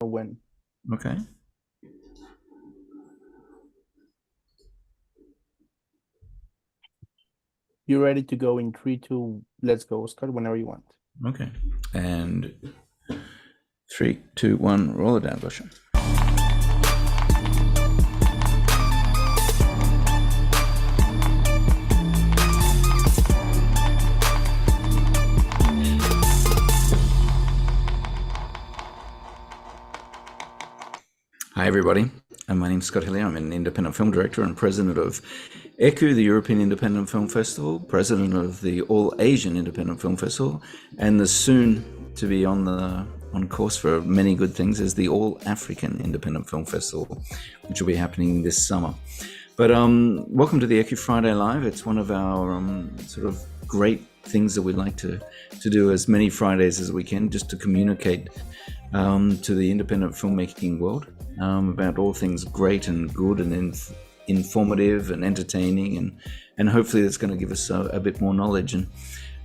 know when. Okay. You're ready to go in 3, 2, let's go, Oscar, whenever you want. Okay. And 3, 2, 1, roll it down, Gosha. Hi, everybody. My name's Scott Hillier. I'm an independent film director and president of Écu, the European Independent Film Festival, president of the All Asian Independent Film Festival, and the soon to be on course for many good things is the All African Independent Film Festival, which will be happening this summer. But welcome to the Écu Friday Live. It's one of our sort of great things that we'd like to do as many Fridays as we can, just to communicate to the independent filmmaking world about all things great and good and informative and entertaining, and hopefully that's going to give us a bit more knowledge. And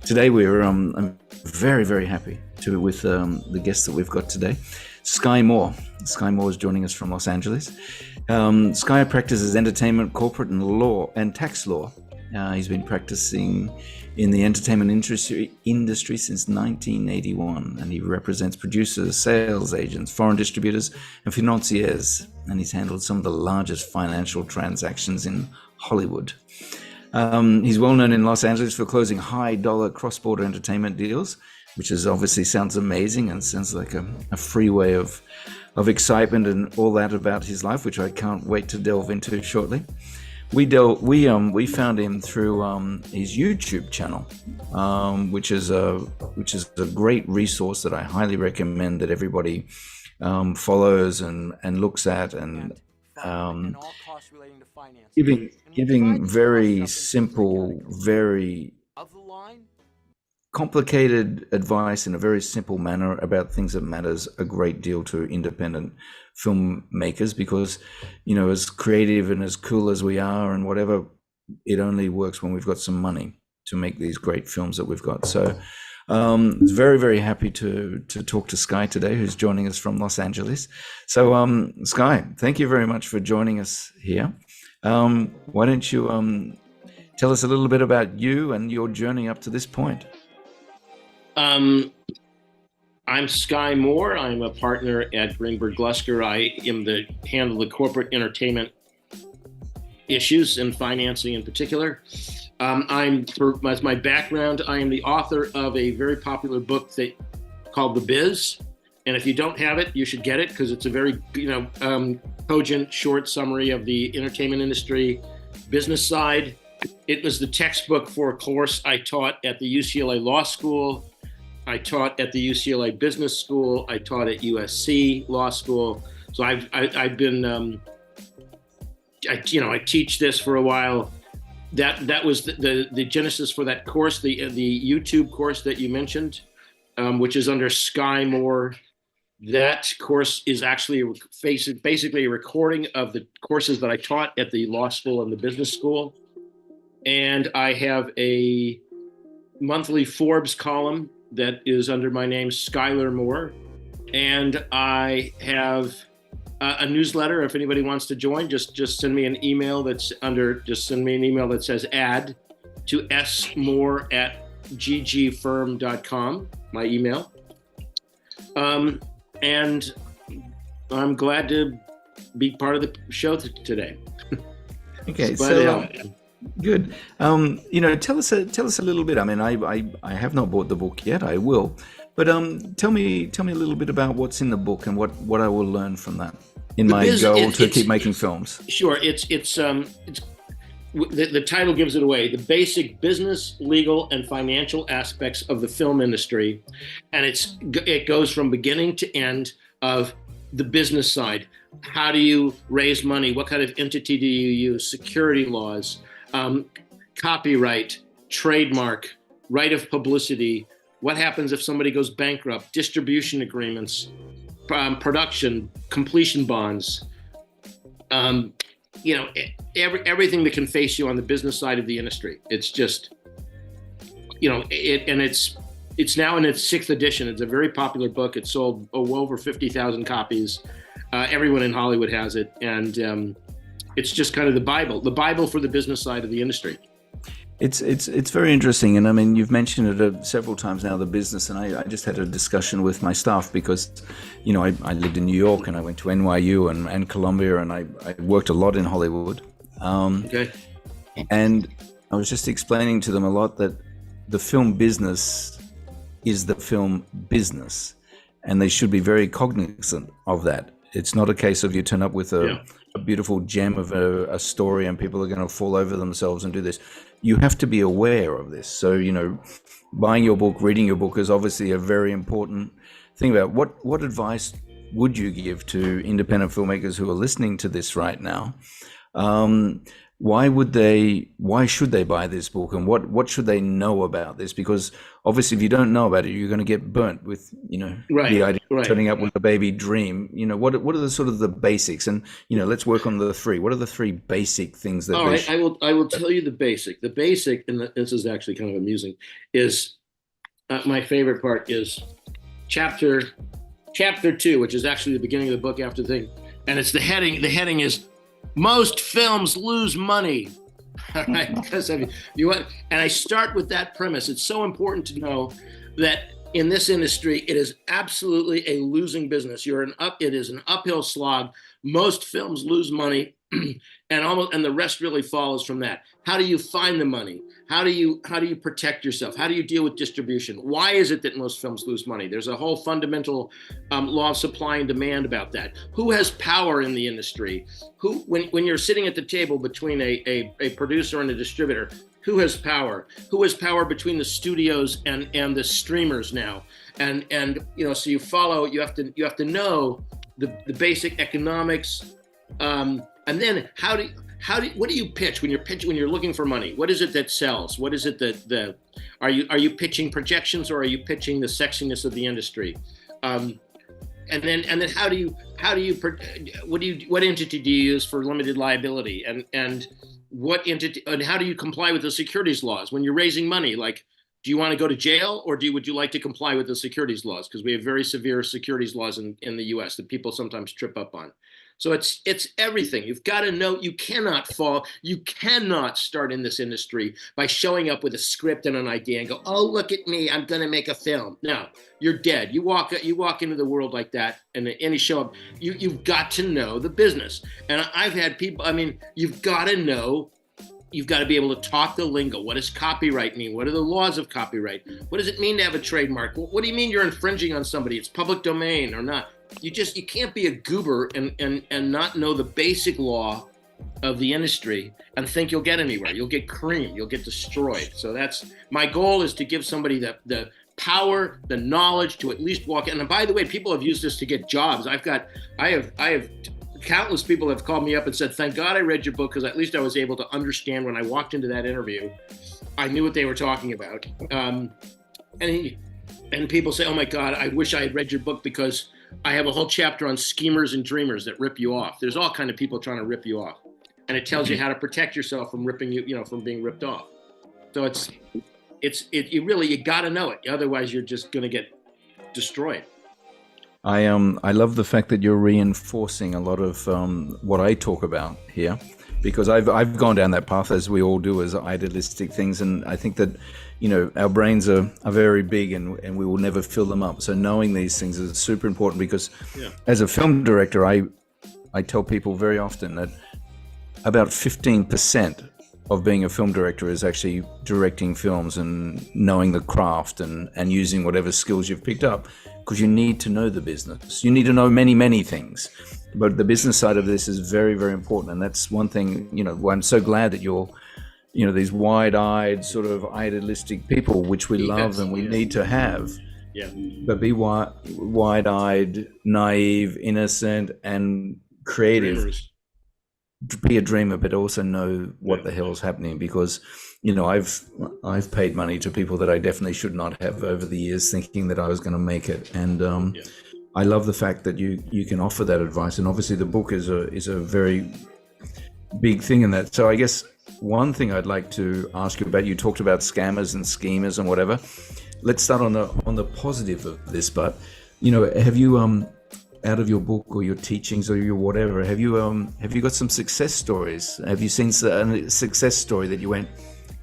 today I'm very, very happy with the guest that we've got today, Sky Moore. Sky Moore is joining us from Los Angeles. Sky practices entertainment, corporate and law and tax law. He's been practicing in the entertainment industry since 1981, and he represents producers, sales agents, foreign distributors, and financiers, and he's handled some of the largest financial transactions in Hollywood. He's well known in Los Angeles for closing high-dollar cross-border entertainment deals, which is obviously sounds amazing and sounds like a freeway of excitement and all that about his life, which I can't wait to delve into shortly. We found him through his YouTube channel, which is a great resource that I highly recommend that everybody follows and looks at, and giving very simple, very complicated advice in a very simple manner about things that matters a great deal to independent filmmakers, because, you know, as creative and as cool as we are and whatever, it only works when we've got some money to make these great films that we've got. So very, very happy to talk to Sky today, who's joining us from Los Angeles. So Sky, thank you very much for joining us here. Why don't you tell us a little bit about you and your journey up to this point? I'm Sky Moore. I'm a partner at Greenberg Glusker. I am handle the corporate entertainment issues and financing in particular. As my background, I am the author of a very popular book called The Biz. And if you don't have it, you should get it, because it's a very cogent, short summary of the entertainment industry business side. It was the textbook for a course I taught at the UCLA Law School. I taught at the UCLA Business School. I taught at USC Law School. So I've been, I teach this for a while. That was the genesis for that course, the YouTube course that you mentioned, which is under Sky Moore. That course is actually basically a recording of the courses that I taught at the law school and the business school. And I have a monthly Forbes column that is under my name, Skylar Moore. And I have a newsletter. If anybody wants to join, just send me an email send me an email that says add to smore@ggfirm.com, my email. And I'm glad to be part of the show today. Okay, so good. Tell us a little bit. I mean, I have not bought the book yet. I will, but tell me a little bit about what's in the book and what I will learn from that in my goal to keep making films. Sure, it's the title gives it away: the basic business, legal, and financial aspects of the film industry, and it goes from beginning to end of the business side. How do you raise money? What kind of entity do you use? Security laws, copyright, trademark, right of publicity. What happens if somebody goes bankrupt? Distribution agreements, production, completion bonds. Everything that can face you on the business side of the industry. It's just, it's now in its 6th edition. It's a very popular book. It sold over 50,000 copies. Everyone in Hollywood has it, and it's just kind of the Bible for the business side of the industry. It's very interesting, and I mean, you've mentioned it several times now, the business, and I just had a discussion with my staff because, you know, I lived in New York and I went to NYU and Columbia, and I worked a lot in Hollywood. Okay. And I was just explaining to them a lot that the film business is the film business, and they should be very cognizant of that. It's not a case of you turn up with a beautiful gem of a story and people are going to fall over themselves and do this. You have to be aware of this. So, you know, buying your book, reading your book is obviously a very important thing. About what advice would you give to independent filmmakers who are listening to this right now? Why should they buy this book, and what should they know about this? Because obviously if you don't know about it, you're going to get burnt with, you know, the idea of turning up with a baby dream. You know, what are the sort of the basics? And, you know, let's work on the three. What are the three basic things that I will tell you the basic, and this is actually kind of amusing, is my favorite part is chapter 2, which is actually the beginning of the book after the thing, and it's the heading is most films lose money. All right, because you want, and I start with that premise. It's so important to know that in this industry, it is absolutely a losing business. It is an uphill slog. Most films lose money, and the rest really follows from that. How do you find the money? How do you protect yourself? How do you deal with distribution? Why is it that most films lose money? There's a whole fundamental law of supply and demand about that. Who has power in the industry? When you're sitting at the table between a producer and a distributor, who has power? Who has power between the studios and the streamers now? And you know, so you have to know the basic economics, and then what do you pitch when you're looking for money? What is it that sells? What is it that are you pitching projections, or are you pitching the sexiness of the industry? And then what entity do you use for limited liability, and what entity, and how do you comply with the securities laws when you're raising money? Like, do you want to go to jail, or would you like to comply with the securities laws? Because we have very severe securities laws in the U.S. that people sometimes trip up on. So it's everything. You've got to know. You cannot start in this industry by showing up with a script and an idea and go, oh, look at me, I'm going to make a film. No, you're dead. You walk into the world like that, and you show up. You've got to know the business. And I've had people. I mean, you've got to know. You've got to be able to talk the lingo. What does copyright mean? What are the laws of copyright? What does it mean to have a trademark? What do you mean you're infringing on somebody? It's public domain or not? You can't be a goober and not know the basic law of the industry and think you'll get anywhere. You'll get creamed. You'll get destroyed. So that's my goal, is to give somebody the power, the knowledge to at least walk in. And by the way, people have used this to get jobs. I have countless people have called me up and said, thank God I read your book, because at least I was able to understand when I walked into that interview. I knew what they were talking about. And people say, oh my God, I wish I had read your book, because I have a whole chapter on schemers and dreamers that rip you off. There's all kind of people trying to rip you off. And it tells you how to protect yourself from from being ripped off. So you got to know it. Otherwise, you're just going to get destroyed. I love the fact that you're reinforcing a lot of what I talk about here, because I've gone down that path, as we all do, as idealistic things, and I think that, you know, our brains are very big, and we will never fill them up. So knowing these things is super important, because as a film director, I tell people very often that about 15% of being a film director is actually directing films and knowing the craft and using whatever skills you've picked up, because you need to know the business. You need to know many, many things. But the business side of this is very, very important. And that's one thing, you know, I'm so glad that you're, you know, these wide-eyed, sort of idealistic people, which we love and we need to have. Yeah. But be wide-eyed, naive, innocent, and creative. Dreamers. Be a dreamer, but also know what the hell's happening, because, you know, I've paid money to people that I definitely should not have over the years, thinking that I was going to make it. And I love the fact that you can offer that advice. And obviously the book is a very big thing in that. So I guess one thing I'd like to ask you about, you talked about scammers and schemers and whatever. let's start on the positive of this. But have you out of your book or your teachings or your whatever, have you got some success stories? Have you seen a success story that you went,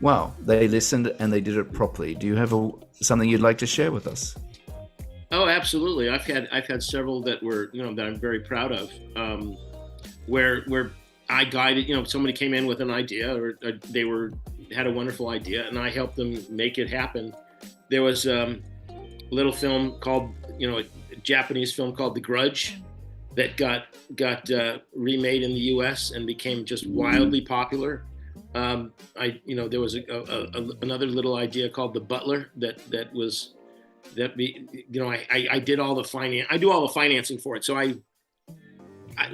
wow, they listened and they did it properly? Do you have something you'd like to share with us? Oh, absolutely. I've had several that were, that I'm very proud of, where I guided, somebody came in with an idea, or they had a wonderful idea, and I helped them make it happen. There was a little film called, a Japanese film called The Grudge that got remade in the U.S. and became just wildly popular. There was another little idea called The Butler I did all the finance. I do all the financing for it. So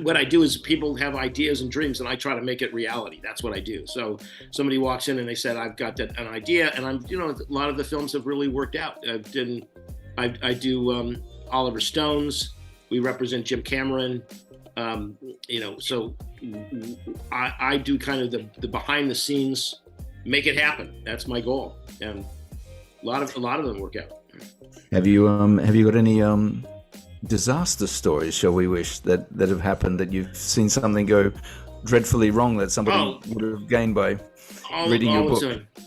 what I do is people have ideas and dreams, and I try to make it reality. That's what I do. So somebody walks in and they said, "I've got an idea," and a lot of the films have really worked out. I do Oliver Stone's. We represent Jim Cameron. So I do kind of the behind the scenes, make it happen. That's my goal, and a lot of them work out. Have you got any disaster stories, shall we wish, that have happened, that you've seen something go dreadfully wrong that somebody would have gained by reading your book?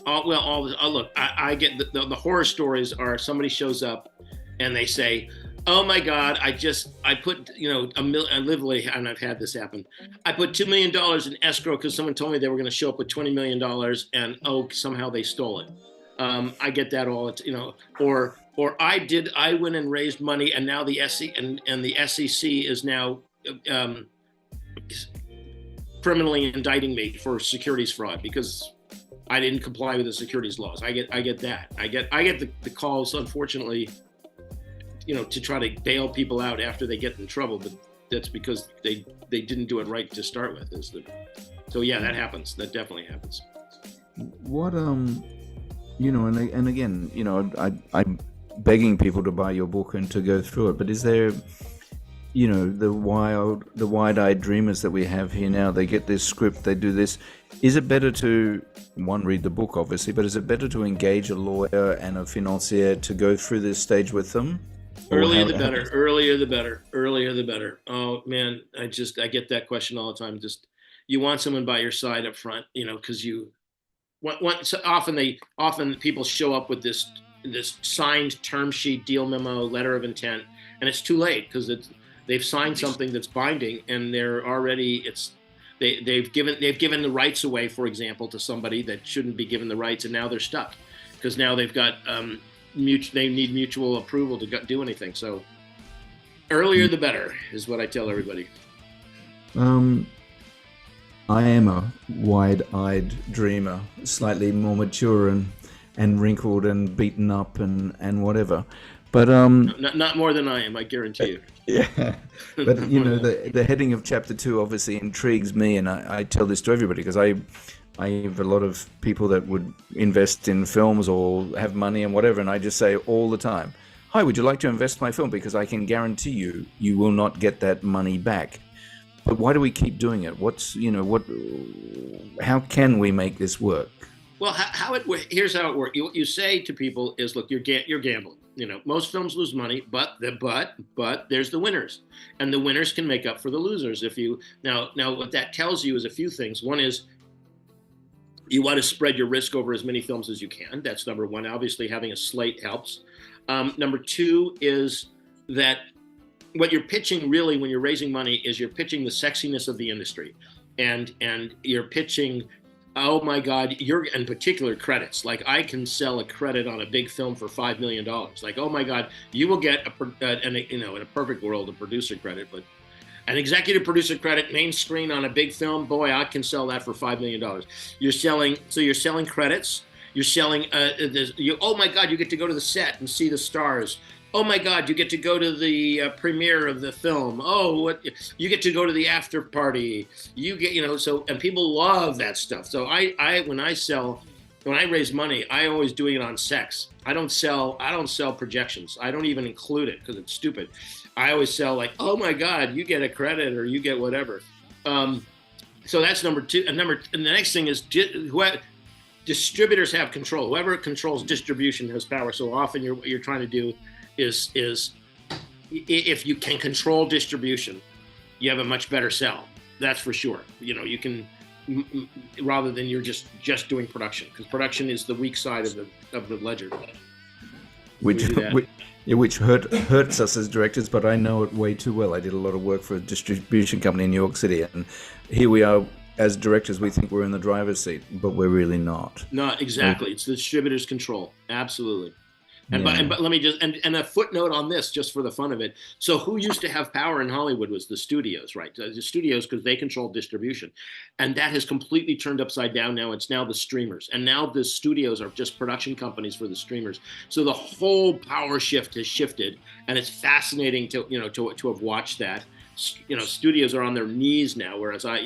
Look, I get the horror stories are somebody shows up and they say, "Oh my God, I put, literally, and I've had this happen. I put $2 million in escrow because someone told me they were going to show up with $20 million and somehow they stole it." I get that all, or I went and raised money and now the SEC and the SEC is now criminally indicting me for securities fraud because I didn't comply with the securities laws. I get that. I get the calls, unfortunately, to try to bail people out after they get in trouble, but that's because they didn't do it right to start with. So yeah, that happens. That definitely happens. What and again, I'm begging people to buy your book and to go through it. But is there, the wide-eyed dreamers that we have here now? They get this script, they do this. Is it better to read the book, obviously, but is it better to engage a lawyer and a financier to go through this stage with them? Earlier the better. Oh man, I get that question all the time. Just, you want someone by your side up front, because so often people show up with this signed term sheet, deal memo, letter of intent, and it's too late because they've signed something that's binding and they're already they've given the rights away, for example, to somebody that shouldn't be given the rights, and now they're stuck because now they've got they need mutual approval to do anything. So earlier the better is what I tell everybody. I am a wide-eyed dreamer, slightly more mature and wrinkled and beaten up and whatever, but not more than I am, I guarantee you. Yeah, but the heading of chapter 2 obviously intrigues me, and I tell this to everybody because I have a lot of people that would invest in films or have money and whatever, and I just say all the time, "Hi, would you like to invest in my film? Because I can guarantee you will not get that money back." But why do we keep doing it? How can we make this work? Well, here's how it works. What you say to people is, look, you're gambling. Most films lose money, but there's the winners, and the winners can make up for the losers. Now what that tells you is a few things. One is you want to spread your risk over as many films as you can. That's number one. Obviously, having a slate helps. Number two is that what you're pitching really when you're raising money is you're pitching the sexiness of the industry, and you're pitching, oh my God, you're in particular credits. Like, I can sell a credit on a big film for $5 million. Like, oh my God, you will get in a perfect world, a producer credit, but an executive producer credit, main screen on a big film, boy, I can sell that for $5 million. You're selling credits. You're selling, oh my God, you get to go to the set and see the stars. Oh my God, you get to go to the premiere of the film. You get to go to the after party. You get, and people love that stuff. So when I raise money, I always do it on sex. I don't sell projections. I don't even include it because it's stupid. I always sell like, oh my God, you get a credit or you get whatever. So that's number two. And the next thing is, distributors have control. Whoever controls distribution has power. So often what you're trying to do is if you can control distribution, you have a much better sell. That's for sure. You know, you can, rather than you're just doing production, because production is the weak side of the ledger. Which hurts us as directors, but I know it way too well. I did a lot of work for a distribution company in New York City, and here we are as directors. We think we're in the driver's seat, but we're really not. No, exactly. It's the distributor's control. Absolutely. And but let me just and a footnote on this, just for the fun of it. So who used to have power in Hollywood was the studios, right? The studios, because they control distribution, and that has completely turned upside down now. It's now the streamers, and now the studios are just production companies for the streamers. So the whole power shift has shifted, and it's fascinating to have watched that. You know, studios are on their knees now, whereas up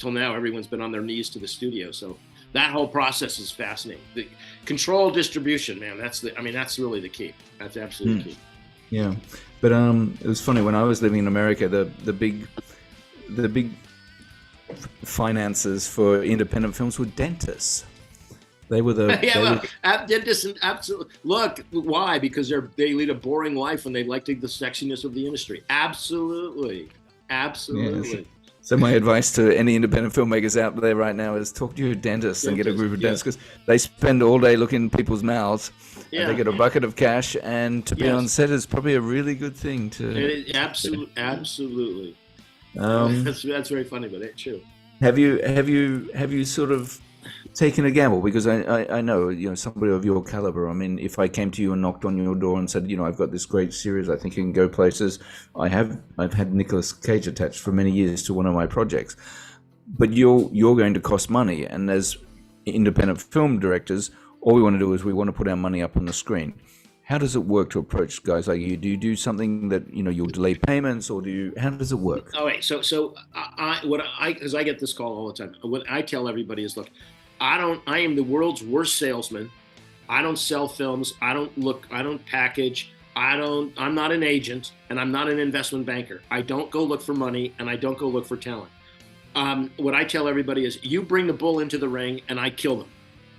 till now everyone's been on their knees to the studio. So that whole process is fascinating. The control distribution, man, that's really the key. That's absolutely key. Yeah. But it was funny when I was living in America, the big finances for independent films were dentists. They were the dentists, absolutely. Look, why? Because they lead a boring life and they like the sexiness of the industry. Absolutely. Yes. So my advice to any independent filmmakers out there right now is talk to your dentist and get a group of dentists, because they spend all day looking in people's mouths. Yeah. And they get a bucket of cash, and to be on set is probably a really good thing to. Absolutely. That's very funny, but it's true. Have you sort of taken a gamble? Because I know, somebody of your caliber. I mean, if I came to you and knocked on your door and said, I've got this great series, I think you can go places. I've had Nicolas Cage attached for many years to one of my projects, but you're going to cost money. And as independent film directors, all we want to do is we want to put our money up on the screen. How does it work to approach guys like you? Do you do something that, you'll delay payments, or how does it work? All right. So because I get this call all the time. What I tell everybody is, look, I am the world's worst salesman. I don't sell films. I don't package. I'm not an agent, and I'm not an investment banker. I don't go look for money, and I don't go look for talent. What I tell everybody is, you bring the bull into the ring and I kill them.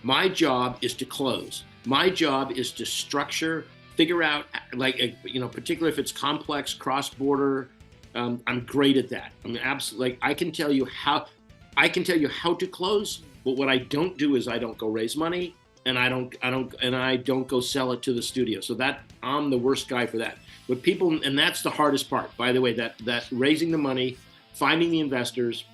My job is to close. My job is to structure, figure out, particularly if it's complex, cross-border. I'm great at that. I'm absolutely, I can tell you how to close. But what I don't do is I don't go raise money, and I don't go sell it to the studio. So that I'm the worst guy for that. But people, and that's the hardest part, by the way, that raising the money, finding the investors,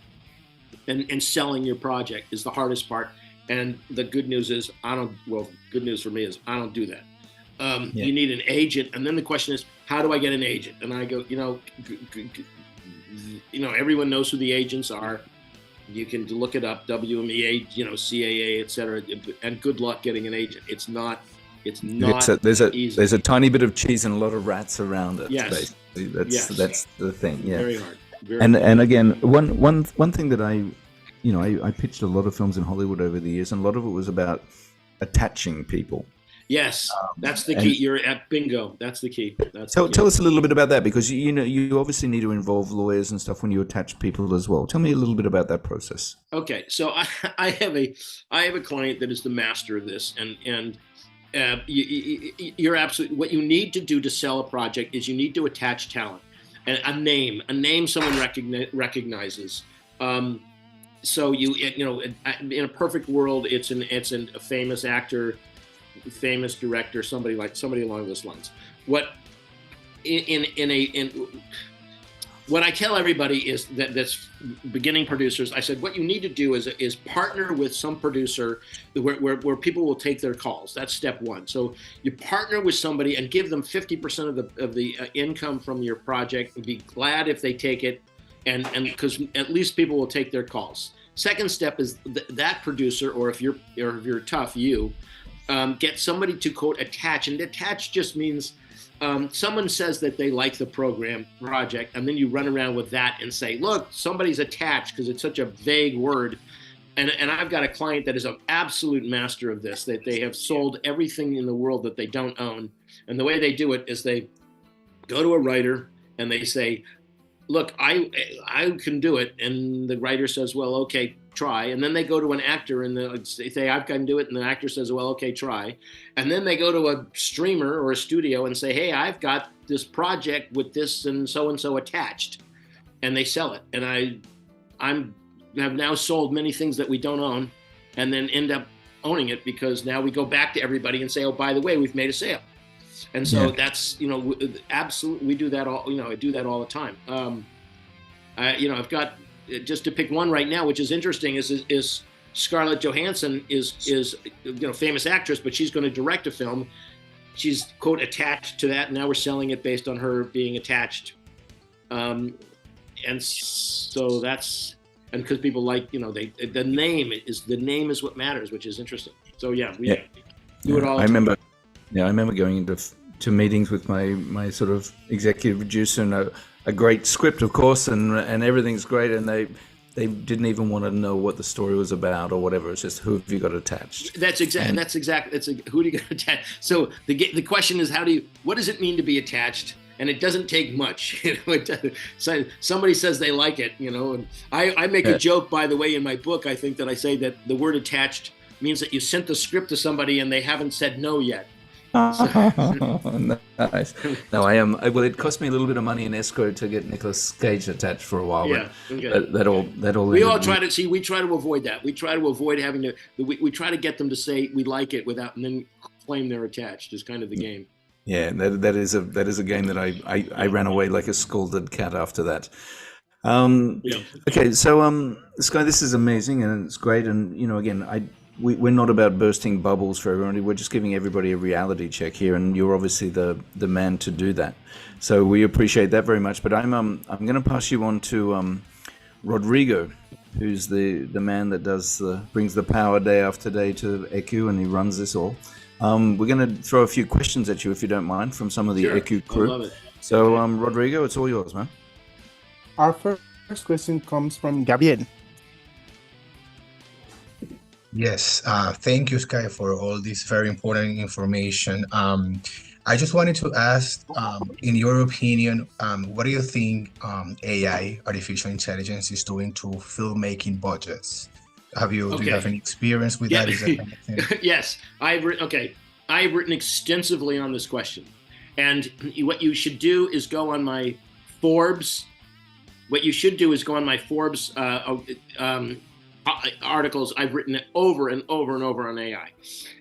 and selling your project is the hardest part. And the good news is good news for me is I don't do that. You need an agent, and then the question is, how do I get an agent? And I go, everyone knows who the agents are. You can look it up, WMEA, CAA, etc. And good luck getting an agent. It's not easy. There's a tiny bit of cheese and a lot of rats around it. Yes. Basically. That's the thing. Yeah. Very hard. And again, one thing that I pitched a lot of films in Hollywood over the years, and a lot of it was about attaching people. Yes, that's the key. You're at bingo. That's the key. Tell us a little bit about that, because you obviously need to involve lawyers and stuff when you attach people as well. Tell me a little bit about that process. Okay, so I have a client that is the master of this, and you're absolutely, what you need to do to sell a project is you need to attach talent and a name someone recognizes. So in a perfect world, it's a famous actor, famous director, somebody along those lines. What I tell everybody is that's beginning producers. I said, what you need to do is partner with some producer where people will take their calls. That's step one. So you partner with somebody and give them 50% of the income from your project, and be glad if they take it, and because at least people will take their calls. Second step is that producer, or if you're tough, get somebody to quote attach, and attach just means someone says that they like the project, and then you run around with that and say, look, somebody's attached, because it's such a vague word. And I've got a client that is an absolute master of this, that they have sold everything in the world that they don't own. And the way they do it is they go to a writer and they say, look, I can do it. And the writer says, well, okay, try. And then they go to an actor and they say, I can do it. And the actor says, well, okay, try. And then they go to a streamer or a studio and say, hey, I've got this project with this and so attached. And they sell it. And I have now sold many things that we don't own and then end up owning it because now we go back to everybody and say, oh, by the way, we've made a sale. And so that's, absolutely, we do that all, I do that all the time. I've got, just to pick one right now, which is interesting, is Scarlett Johansson is famous actress, but she's going to direct a film. She's, quote, attached to that. And now we're selling it based on her being attached. And so that's, and because people like, the name is what matters, which is interesting. So we do it all. I remember going into meetings with my sort of executive producer and a great script, of course, and everything's great, and they didn't even want to know what the story was about or whatever. It's just, who have you got attached? That's exactly. Who do you got attached? So the question is, what does it mean to be attached? And it doesn't take much. So somebody says they like it, and I make a joke, by the way, in my book. I think that I say that the word attached means that you sent the script to somebody and they haven't said no yet. Nice. No, I am. Well, it cost me a little bit of money in escrow to get Nicolas Cage attached for a while. Yeah, but that all. We all try to see. We try to avoid that. We try to avoid having to. We try to get them to say we like it without, and then claim they're attached. Is kind of the game. Yeah, that is a game that I ran away like a scalded cat after that. Okay, so Sky, this is amazing and it's great, and again, we're not about bursting bubbles for everybody. We're just giving everybody a reality check here, and you're obviously the man to do that. So we appreciate that very much. But I'm going to pass you on to Rodrigo, who's the man that brings the power day after day to Écu, and he runs this all. We're going to throw a few questions at you, if you don't mind, from some of the Écu crew. I love it. So Rodrigo, it's all yours, man. Our first question comes from Gabriel. Yes, thank you, Sky, for all this very important information. I just wanted to ask, in your opinion, what do you think AI, artificial intelligence, is doing to filmmaking budgets? Do you have any experience with that? Is that kind of thing? Yes, I've written extensively on this question, and what you should do is go on my Forbes. What you should do is go on my Forbes articles. I've written it over and over and over on AI,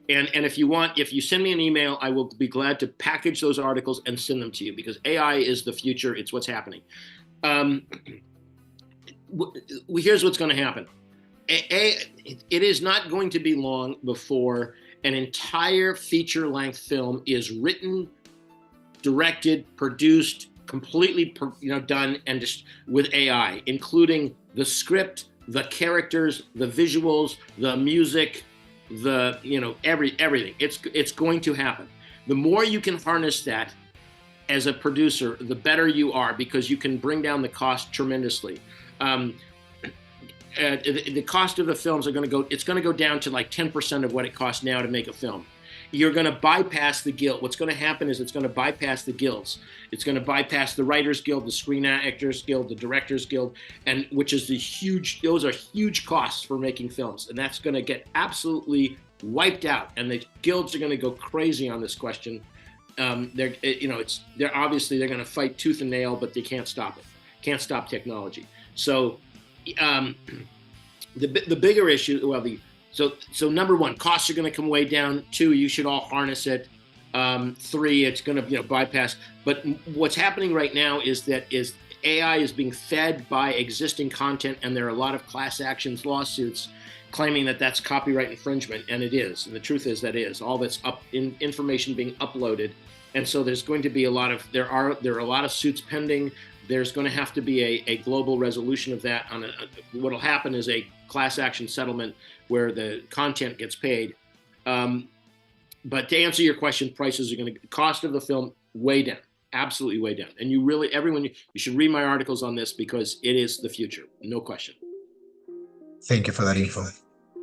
and if you send me an email, I will be glad to package those articles and send them to you, because AI is the future. It's what's happening. Here's what's going to happen. It is not going to be long before an entire feature-length film is written, directed, produced, completely done, and just with AI, including the script, the characters, the visuals, the music, everything. It's going to happen. The more you can harness that as a producer, the better you are, because you can bring down the cost tremendously. The cost of the films it's going to go down to like 10% of what it costs now to make a film. You're going to bypass the guild. What's going to happen is it's going to bypass the guilds. It's going to bypass the Writers Guild, the Screen Actors Guild, the Directors Guild, and those are huge costs for making films. And that's going to get absolutely wiped out. And the guilds are going to go crazy on this question. They're going to fight tooth and nail, but they can't stop it. Can't stop technology. So the bigger issue, so number one, costs are going to come way down. 2, you should all harness it. 3, it's going to bypass. But what's happening right now is AI is being fed by existing content, and there are a lot of class actions lawsuits claiming that that's copyright infringement, and it is. And the truth is that is all that's information being uploaded, and so there's going to be there are a lot of suits pending. There's going to have to be a global resolution of that. What'll happen is a class action settlement where the content gets paid. But to answer your question, prices are going to, cost of the film way down, absolutely way down. And you should read my articles on this, because it is the future, no question. Thank you for that info.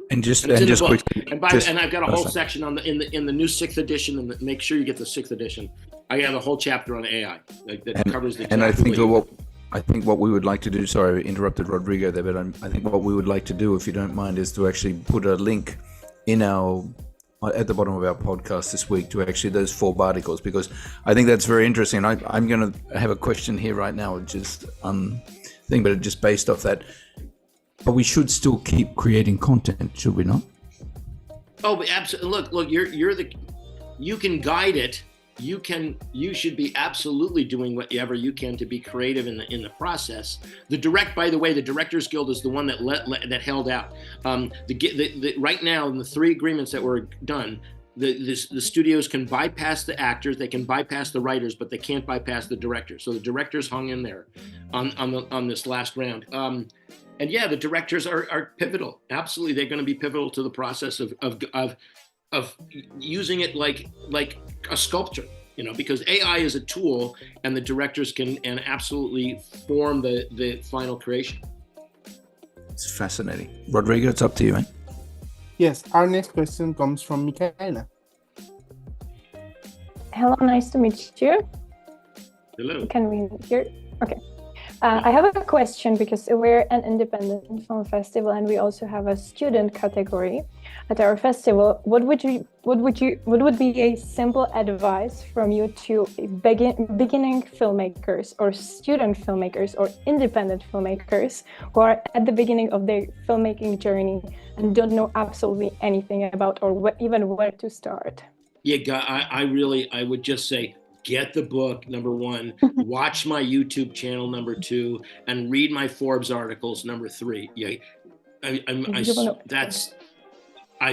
And quickly, and I've got a whole section in the new 6th edition, and make sure you get the 6th edition. I have a whole chapter on AI that covers the. And I think I think what we would like to do, sorry, I interrupted Rodrigo there, but I think what we would like to do, if you don't mind, is to actually put a link in at the bottom of our podcast this week to actually those 4 articles, because I think that's very interesting. I'm going to have a question here right now, which is thing, but just based off that. But we should still keep creating content, should we not? Oh, absolutely. Look, you can guide it. You should be absolutely doing whatever you can to be creative in the process. By the way, the Directors Guild is the one that held out. Right now, in the 3 agreements that were done, the studios can bypass the actors, they can bypass the writers, but they can't bypass the directors. So the directors hung in there on this last round. And yeah, the directors are pivotal. Absolutely, they're going to be pivotal to the process of using it like a sculpture, because AI is a tool, and the directors can absolutely form the final creation. It's fascinating. Rodrigo, it's up to you, man. Yes, our next question comes from Michaela. Hello, nice to meet you. Hello. Can we hear? Okay. I have a question, because we're an independent film festival and we also have a student category at our festival. What would be a simple advice from you to beginning filmmakers or student filmmakers or independent filmmakers who are at the beginning of their filmmaking journey and don't know absolutely anything about or even where to start? Yeah, I would just say, get the book, number 1, watch my YouTube channel, number 2, and read my Forbes articles, number 3. Yeah, I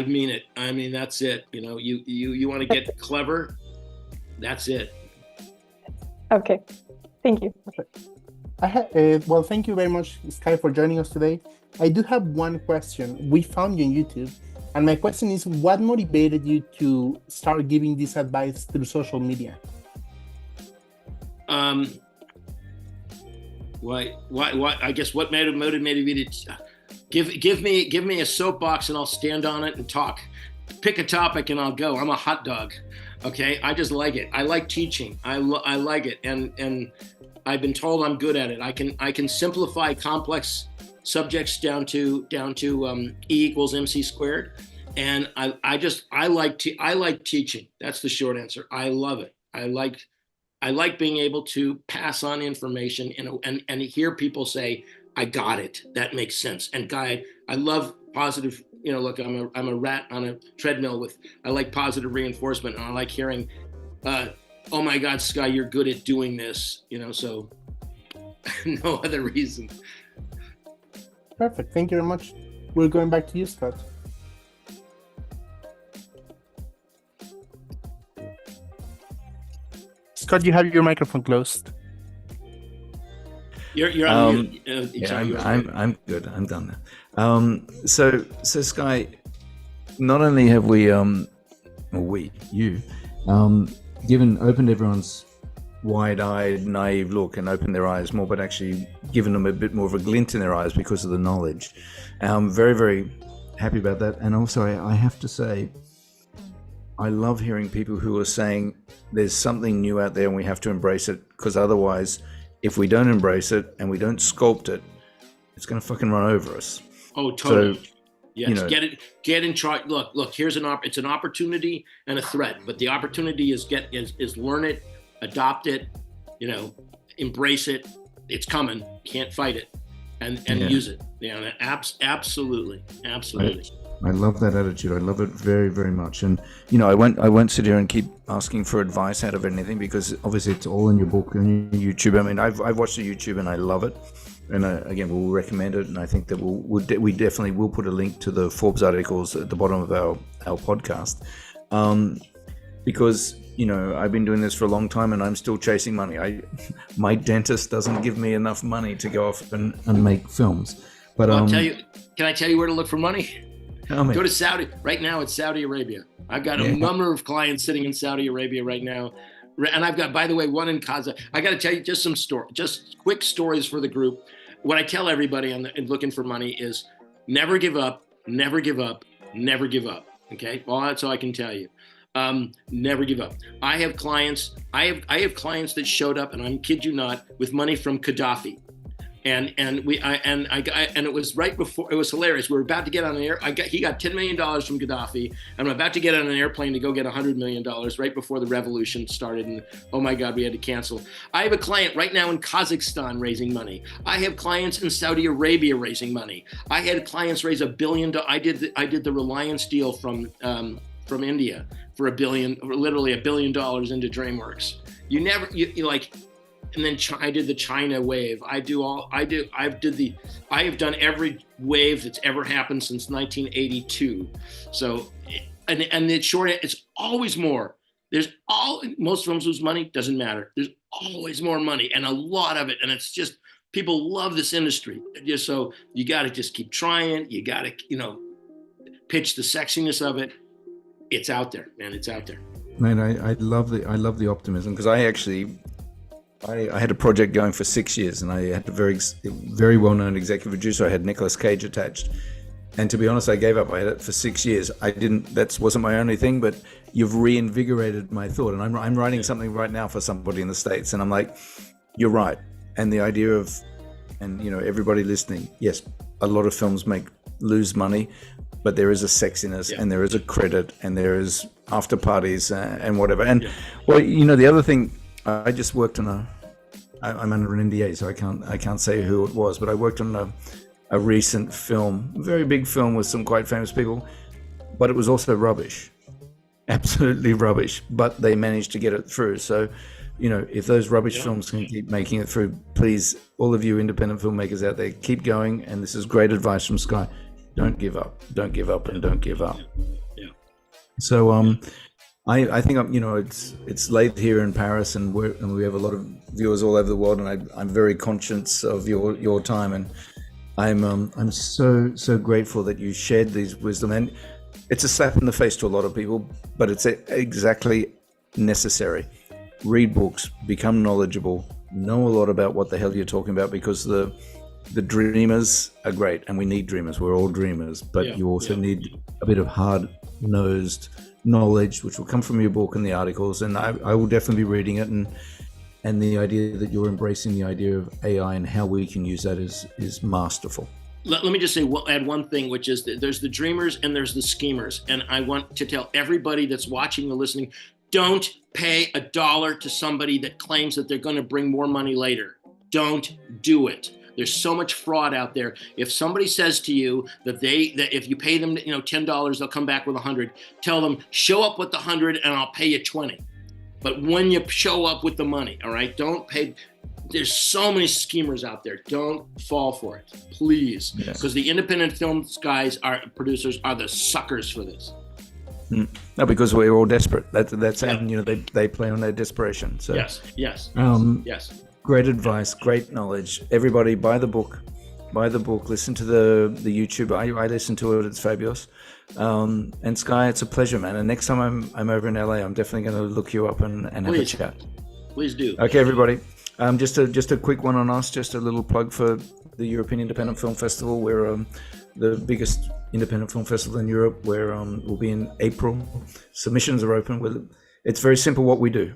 mean it. I mean, that's it. You want to get clever, that's it. Okay, thank you. Well, thank you very much, Sky, for joining us today. I do have one question. We found you on YouTube, and my question is, what motivated you to start giving this advice through social media? What? I guess what motivated me to give me a soapbox and I'll stand on it and talk. Pick a topic and I'll go. I'm a hot dog. Okay, I just like it. I like teaching. I like it, and I've been told I'm good at it. I can simplify complex subjects down to E = MC squared, and I like teaching. That's the short answer. I love it. I like being able to pass on information and hear people say, I got it. That makes sense. And guide. I love positive, look, I'm a rat on a treadmill I like positive reinforcement, and I like hearing, oh my God, Sky, you're good at doing this, so no other reason. Perfect. Thank you very much. We're going back to you, Scott. Scott, you have your microphone closed. You're on mute. Yeah, I'm good. I'm done now. So Sky, not only have we, opened everyone's wide-eyed, naive look and opened their eyes more, but actually given them a bit more of a glint in their eyes because of the knowledge. I'm very, very happy about that. And also, I have to say, I love hearing people who are saying there's something new out there and we have to embrace it, because otherwise, if we don't embrace it and we don't sculpt it, it's going to fucking run over us. Oh, totally. So, yes, get in charge. Look, here's it's an opportunity and a threat, but the opportunity is learn it, adopt it, embrace it. It's coming. Can't fight it, and use it. Absolutely. I love that attitude. I love it very, very much. And I won't sit here and keep asking for advice out of anything, because obviously it's all in your book and your YouTube. I mean, I've watched the YouTube and I love it. And again, we'll recommend it. And I think that we definitely will put a link to the Forbes articles at the bottom of our podcast, because I've been doing this for a long time and I'm still chasing money. My dentist doesn't give me enough money to go off and make films. But can I tell you where to look for money? Go to Saudi. Right now, it's Saudi Arabia. I've got a number of clients sitting in Saudi Arabia right now. And I've got, by the way, one in Kaza. I got to tell you just quick stories for the group. What I tell everybody looking for money is never give up, never give up, never give up. Okay? Well, that's all I can tell you. Never give up. I have clients that showed up, and I kid you not, with money from Gaddafi. and it was right before, it was hilarious. We were about to get on an air. He got $10 million from Gaddafi, and I'm about to get on an airplane to go get $100 million right before the revolution started. And oh my God, we had to cancel. I have a client right now in Kazakhstan raising money. I have clients in Saudi Arabia raising money. I had clients raise $1 billion. I did the Reliance deal from India for literally $1 billion into DreamWorks. You like. And then I did the China wave. I have done every wave that's ever happened since 1982. So, and the short, it's always more. Most films lose money, doesn't matter. There's always more money and a lot of it. And it's just, people love this industry. Just so you got to just keep trying. You got to, pitch the sexiness of it. It's out there, man. It's out there. Man, I love the optimism, because I had a project going for 6 years, and I had a very well-known executive producer. I had Nicolas Cage attached, and to be honest, I gave up. I had it for 6 years. That wasn't my only thing, but you've reinvigorated my thought. And I'm writing something right now for somebody in the States, and I'm like, you're right. And the idea of, and everybody listening, yes, a lot of films lose money, but there is a sexiness, and there is a credit, and there is after parties and whatever. And well, the other thing. I just worked on I'm under an NDA, so I can't say who it was, but I worked on a recent film, a very big film with some quite famous people, but it was also rubbish, absolutely rubbish, but they managed to get it through. So, if those rubbish films can keep making it through, please, all of you independent filmmakers out there, keep going. And this is great advice from Sky. Don't give up, and don't give up. Yeah. So, I think it's late here in Paris, and we have a lot of viewers all over the world, and I'm very conscious of your time, and I'm so grateful that you shared these wisdom. And it's a slap in the face to a lot of people, but it's exactly necessary. Read books, become knowledgeable, know a lot about what the hell you're talking about, because the dreamers are great, and we need dreamers. We're all dreamers, but you also need a bit of hard-nosed knowledge, which will come from your book and the articles, and I will definitely be reading it, and the idea that you're embracing the idea of AI and how we can use that is masterful. Let me just add one thing, which is that there's the dreamers and there's the schemers, and I want to tell everybody that's watching or listening, don't pay $1 to somebody that claims that they're going to bring more money later. Don't do it. There's so much fraud out there. If somebody says to you that if you pay them, $10, they'll come back with 100. Tell them, show up with the 100 and I'll pay you 20. But when you show up with the money, all right, don't pay. There's so many schemers out there. Don't fall for it, please, because the independent film producers are the suckers for this. No, because we're all desperate. That's and they play on their desperation. So yes. Yes. Great advice, great knowledge. Everybody, buy the book. Listen to the YouTube. I listen to it. It's fabulous. And Sky, it's a pleasure, man. And next time I'm over in LA, I'm definitely going to look you up and have a chat. Please do. Okay, everybody. Just a quick one on us. Just a little plug for the European Independent Film Festival. We're the biggest independent film festival in Europe. Where we'll be in April. Submissions are open. It's very simple what we do.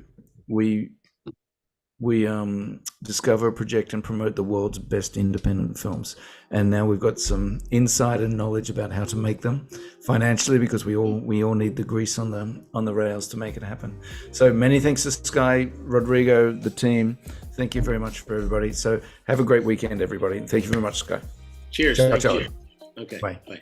We discover, project, and promote the world's best independent films. And now we've got some insight and knowledge about how to make them financially, because we all need the grease on the rails to make it happen. So many thanks to Sky, Rodrigo, the team. Thank you very much for everybody. So have a great weekend, everybody. Thank you very much, Sky. Cheers. Ciao, Thank ciao. you. Okay. Bye. Bye.